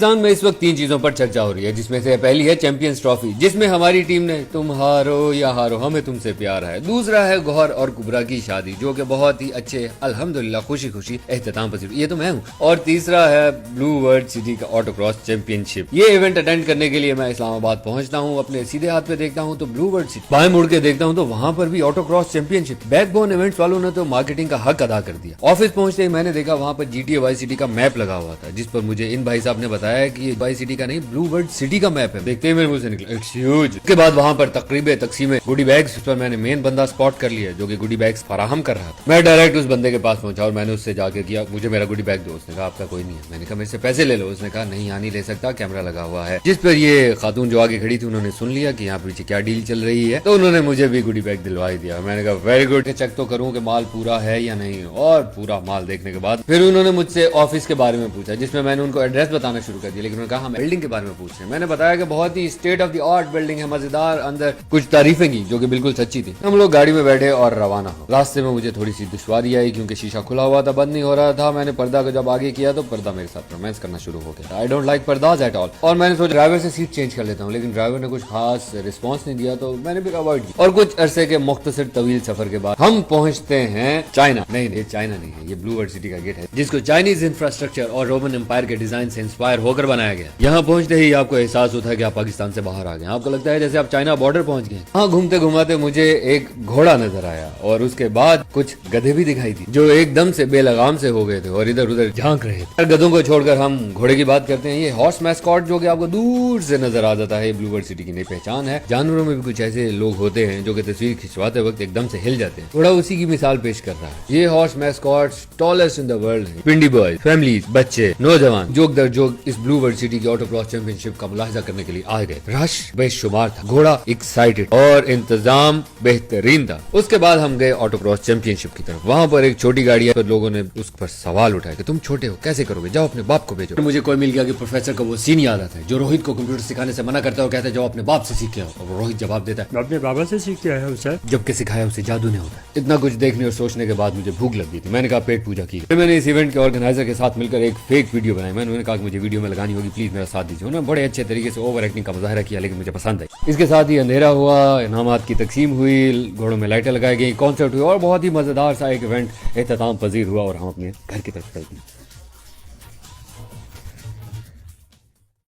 पाकिस्तान में इस वक्त 3 चीजों पर चर्चा हो रही है, जिसमें से पहली है चैंपियंस ट्रॉफी, जिसमें हमारी टीम ने तुम हारो या हारो हमें तुमसे प्यार है। दूसरा है गौहर और कुबरा की शादी, जो कि बहुत ही अच्छे अल्हम्दुलिल्लाह खुशी खुशी एहतमाम पसीर, ये तो मैं हूँ। और तीसरा है ब्लू वर्ल्ड सिटी का ऑटो क्रॉस चैंपियनशिप। ये इवेंट अटेंड करने के लिए मैं इस्लामाबाद पहुंचता हूँ। अपने सीधे हाथ पे देखता हूँ तो ब्लू वर्ल्ड सिटी, बाएं मुड़ के देखता हूँ तो वहां पर भी auto cross championship. Backbone events वालों ने तो मार्केटिंग का हक अदा कर दिया। ऑफिस पहुंचते ही मैंने देखा वहां पर GTA वाई सिटी का मैप लगा हुआ था, जिस पर मुझे इन भाई साहब ने बताया कि वाई सिटी का नहीं ब्लू वर्ल्ड सिटी का मैप है। देखते ही मेरे मुंह से निकला इट्स ह्यूज। उसके बाद वहां पर तकरीबन तकसीम गुडी बैग्स पर मैंने मेन बंदा स्पॉट कर लिया, जो कि गुडी बैग्स फराहम कर रहा था। मैं डायरेक्ट उस बंदे के पास पहुंचा और मैंने उससे जाके किया, मुझे मेरा गुडी बैग दो। उसने कहा आपका कोई नहीं है। मैंने कहा मेरे से पैसे ले लो। उसने कहा नहीं, यहाँ नहीं ले सकता, कैमरा लगा हुआ है। जिस पर ये खातून जो आगे खड़ी थी, उन्होंने सुन लिया कि यहाँ पीछे क्या डील चल रही है, तो उन्होंने मुझे भी गुडी बैग दिलवा दिया। मैंने कहा वेरी गुड, चेक तो करूँ कि माल पूरा है या नहीं। और पूरा माल देखने के बाद फिर उन्होंने मुझसे ऑफिस के बारे में पूछा, जिसमें मैंने उनको एड्रेस बताना शुरू कर दिया, लेकिन उन्होंने कहा हम बिल्डिंग के बारे में पूछ रहे हैं। मैंने बताया कि बहुत ही state of the art building है, मजेदार, अंदर कुछ तारीफें की जो कि बिल्कुल सच्ची थी। हम लोग गाड़ी में बैठे और रवाना हो। रास्ते में मुझे थोड़ी सी दुश्वारी आई, क्योंकि शीशा खुला हुआ था, बंद नहीं हो रहा था। मैंने पर्दा को जब आगे किया तो पर्दा मेरे साथ रोमांस करना शुरू हो गया। I don't like parties at all. और मैंने सोचा ड्राइवर से सीट चेंज कर लेता हूँ, लेकिन ड्राइवर ने कुछ खास रिस्पॉन्स नहीं दिया, तो मैंने भी अवॉइड किया। और कुछ अरसे के मुख्तसर तवील सफर के बाद हम पहुंचते हैं चाइना। नहीं, ये चाइना नहीं है, ये ब्लू वर्ल्ड सिटी का गेट है, जिसको चाइनीज इंफ्रास्ट्रक्चर और रोमन एम्पायर के डिजाइन से इंस्पायर होकर बनाया गया। यहाँ पहुंचते ही आपको एहसास होता है कि आप पाकिस्तान से बाहर आ गए। आपको लगता है जैसे आप चाइना बॉर्डर पहुंच गए। हाँ, घूमते घुमाते मुझे एक घोड़ा नजर आया और उसके बाद कुछ गधे भी दिखाई दी, जो एकदम से बेलगाम से हो गए थे और इधर उधर झांक रहे थे। गधों को छोड़कर हम घोड़े की बात करते हैं। ये हॉर्स मैस्कॉट जो कि आपको दूर से नजर आ जाता है, ब्लू वर्ल्ड सिटी की नई पहचान है। जानवरों में भी कुछ ऐसे लोग होते हैं जो कि तस्वीर खिंचवाते वक्त एकदम से हिल जाते हैं। थोड़ा उसी की मिसाल पेश कर रहा है। ये horse mascot tallest in the world है। पिंडी बॉयज, फैमिलीज, बच्चे, नौजवान जोक दर जोक इस ब्लू वर्ल्ड सिटी की ऑटो क्रॉस चैंपियनशिप का मुलाहिजा करने के लिए आ गए। रश बेशुमार था, घोड़ा एक्साइटेड और इंतजाम बेहतरीन था। उसके बाद हम गए ऑटो क्रॉस चैंपियनशिप की तरफ। वहां पर एक छोटी गाड़ी है, तो लोगों ने उस पर सवाल उठाया कि तुम छोटे हो, कैसे करोगे, जाओ अपने बाप को भेजो। मुझे कोई मिल गया कि प्रोफेसर का वो सीन याद आता है, जो रोहित को कंप्यूटर सिखाने से मना करता है और कहता है जाओ अपने बाप से सीख के आओ। और रोहित जवाब देता है अपने बाबा से सीख के आया हूँ सर, जबकि सिखाया उसे जादू ने होता है। इतना कुछ देखने और सोचने के बाद मुझे भूख लग गई थी। मैंने कहा पेट पूजा की। फिर मैंने इस इवेंट के ऑर्गेनाइजर के साथ मिलकर एक फेक वीडियो बनाई। मैंने उन्हें कहा कि मुझे वीडियो में लगानी होगी, प्लीज मेरा साथ दीजिए। उन्होंने बड़े अच्छे तरीके से ओवर एक्टिंग का मुजाहरा किया, लेकिन मुझे पसंद आई। इसके साथ ही अंधेरा हुआ, इनामात की तकसीम हुई, घोड़ों में लाइटें लगाई गई, कॉन्सर्ट हुई और बहुत ही मजेदार सा एक इवेंट एहतमाम पजीर हुआ और हम अपने घर की तरफ चलते हैं।